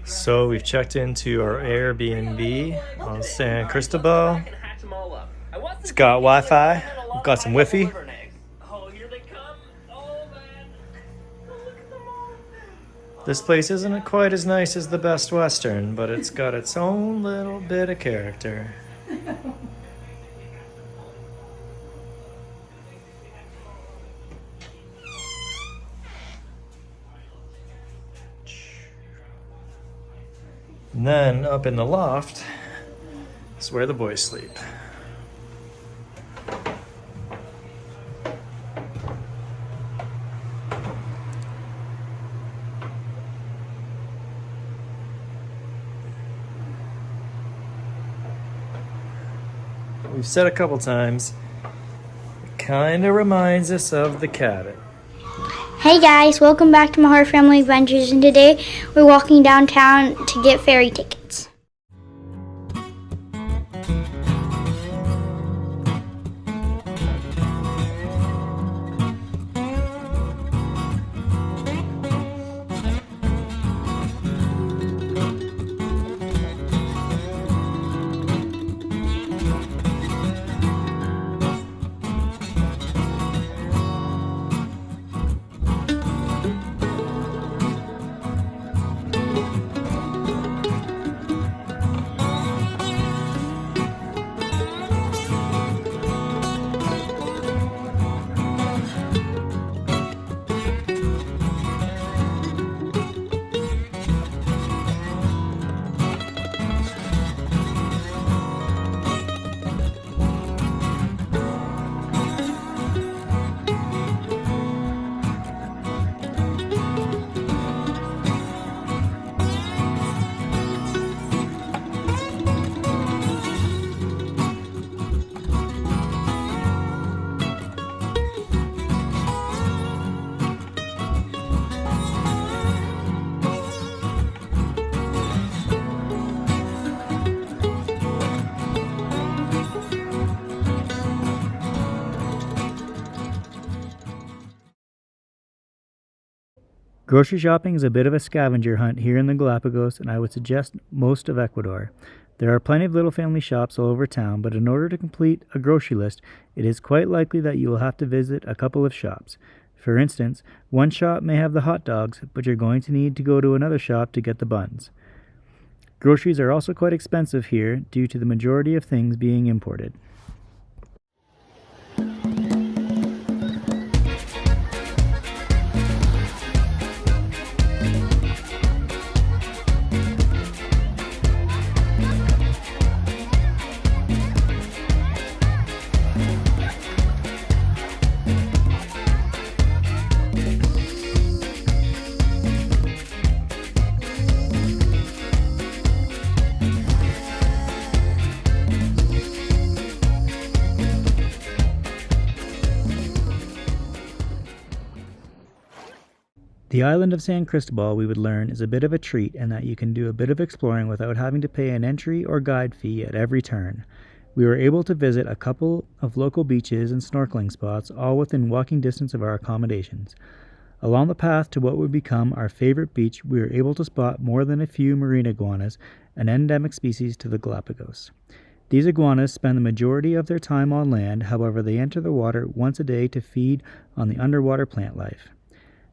So we've checked into our Airbnb on San Cristobal. It's got Wi-Fi. We've got some Wi-Fi. This place isn't quite as nice as the Best Western, but it's got its own little bit of character. And then up in the loft is where the boys sleep. We've said a couple times, it kind of reminds us of the cabin. Hey guys, welcome back to my Horror Family Adventures, and today we're walking downtown to get ferry tickets. Grocery shopping is a bit of a scavenger hunt here in the Galapagos, and I would suggest most of Ecuador. There are plenty of little family shops all over town, but in order to complete a grocery list, it is quite likely that you will have to visit a couple of shops. For instance, one shop may have the hot dogs, but you're going to need to go to another shop to get the buns. Groceries are also quite expensive here due to the majority of things being imported. The island of San Cristobal, we would learn, is a bit of a treat in that you can do a bit of exploring without having to pay an entry or guide fee at every turn. We were able to visit a couple of local beaches and snorkeling spots, all within walking distance of our accommodations. Along the path to what would become our favorite beach, we were able to spot more than a few marine iguanas, an endemic species to the Galapagos. These iguanas spend the majority of their time on land, however they enter the water once a day to feed on the underwater plant life.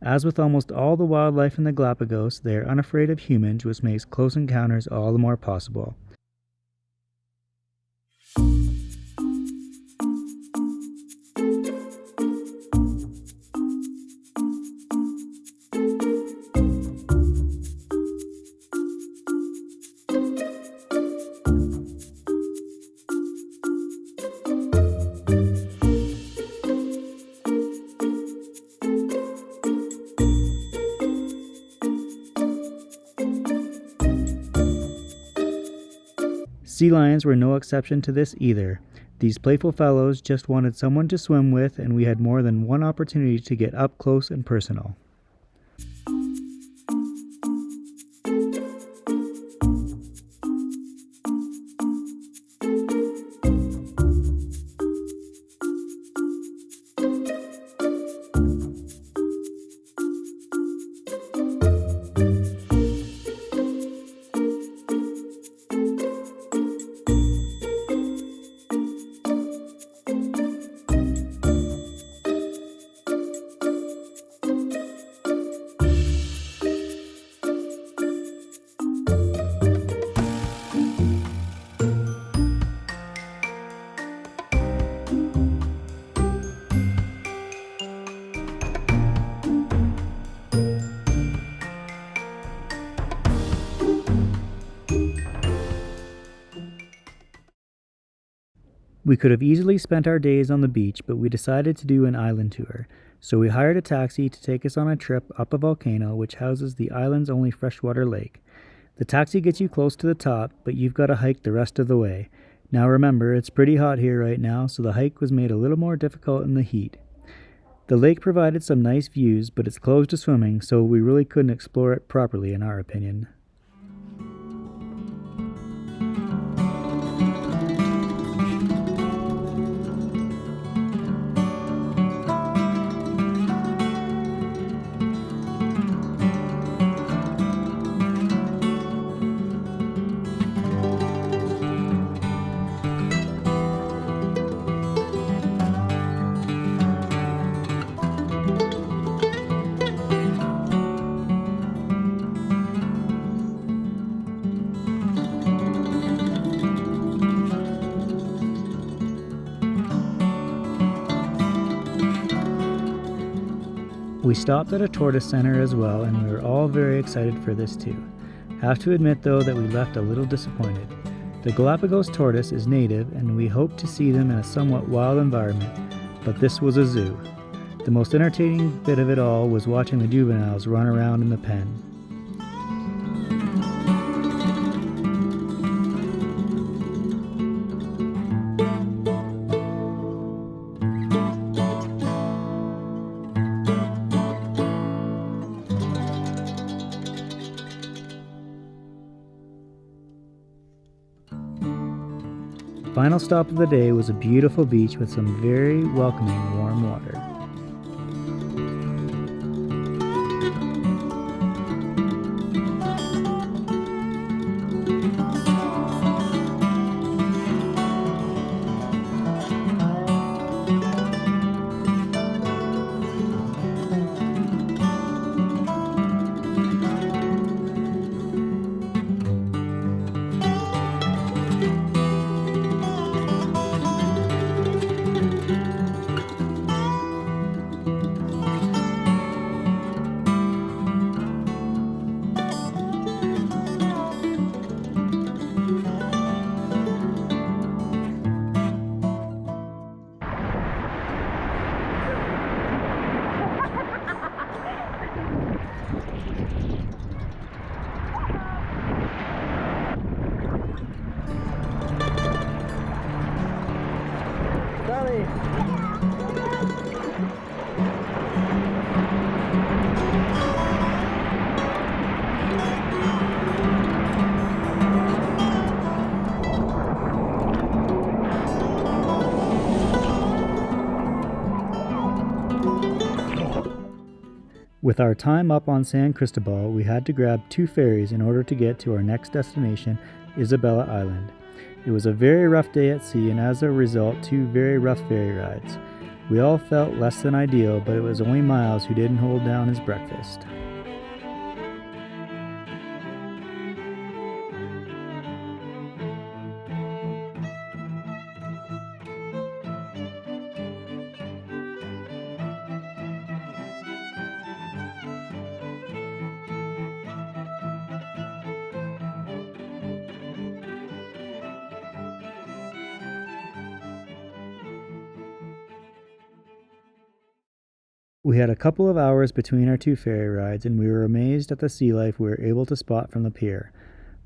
As with almost all the wildlife in the Galapagos, they are unafraid of humans, which makes close encounters all the more possible. Sea lions were no exception to this either. These playful fellows just wanted someone to swim with, and we had more than one opportunity to get up close and personal. We could have easily spent our days on the beach, but we decided to do an island tour. So we hired a taxi to take us on a trip up a volcano which houses the island's only freshwater lake. The taxi gets you close to the top, but you've got to hike the rest of the way. Now remember, it's pretty hot here right now, so the hike was made a little more difficult in the heat. The lake provided some nice views, but it's closed to swimming, so we really couldn't explore it properly in our opinion. We stopped at a tortoise center as well, and we were all very excited for this too. Have to admit though that we left a little disappointed. The Galapagos tortoise is native and we hoped to see them in a somewhat wild environment, but this was a zoo. The most entertaining bit of it all was watching the juveniles run around in the pen. Final stop of the day was a beautiful beach with some very welcoming warm water. With our time up on San Cristobal, we had to grab 2 ferries in order to get to our next destination, Isabella Island. It was a very rough day at sea and as a result 2 very rough ferry rides. We all felt less than ideal, but it was only Miles who didn't hold down his breakfast. We had a couple of hours between our 2 ferry rides and we were amazed at the sea life we were able to spot from the pier.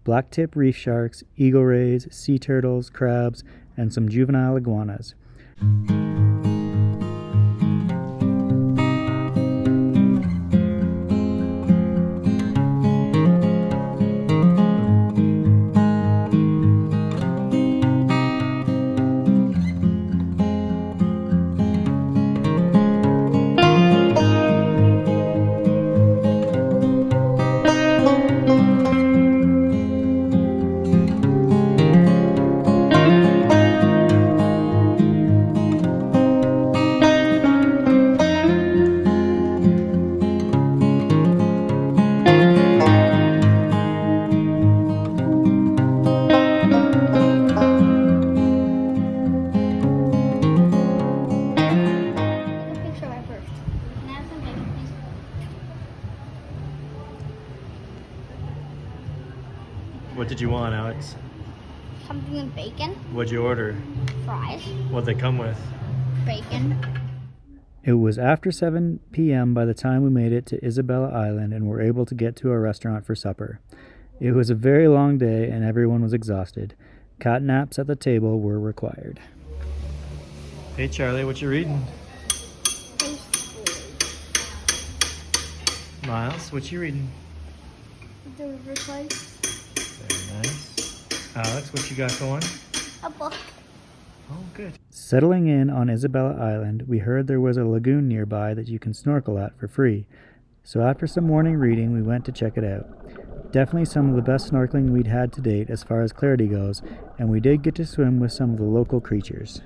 Blacktip reef sharks, eagle rays, sea turtles, crabs, and some juvenile iguanas. What did you want, Alex? Something with bacon, What'd you order? fries, What'd they come with? bacon. It was after 7 p.m. by the time we made it to Isabella Island and were able to get to a restaurant for supper. It was a very long day and everyone was exhausted. Cat naps at the table were required. Hey Charlie, what you reading? Miles, what you reading? The river place. Very nice. Alex, what you got going? A book. Oh, good. Settling in on Isabella Island, we heard there was a lagoon nearby that you can snorkel at for free. So after some morning reading, we went to check it out. Definitely some of the best snorkeling we'd had to date as far as clarity goes, and we did get to swim with some of the local creatures.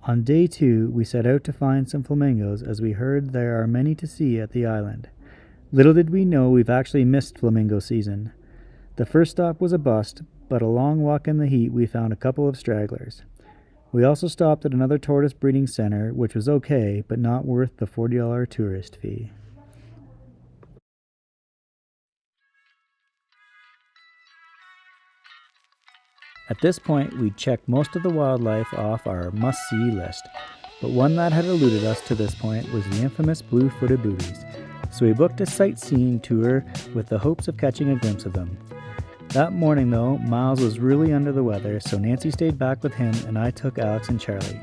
On day 2, we set out to find some flamingos as we heard there are many to see at the island. Little did we know we've actually missed flamingo season. The first stop was a bust, but a long walk in the heat we found a couple of stragglers. We also stopped at another tortoise breeding center, which was okay, but not worth the $40 tourist fee. At this point, we'd checked most of the wildlife off our must-see list, but one that had eluded us to this point was the infamous blue-footed booties, so we booked a sightseeing tour with the hopes of catching a glimpse of them. That morning, though, Miles was really under the weather, so Nancy stayed back with him and I took Alex and Charlie.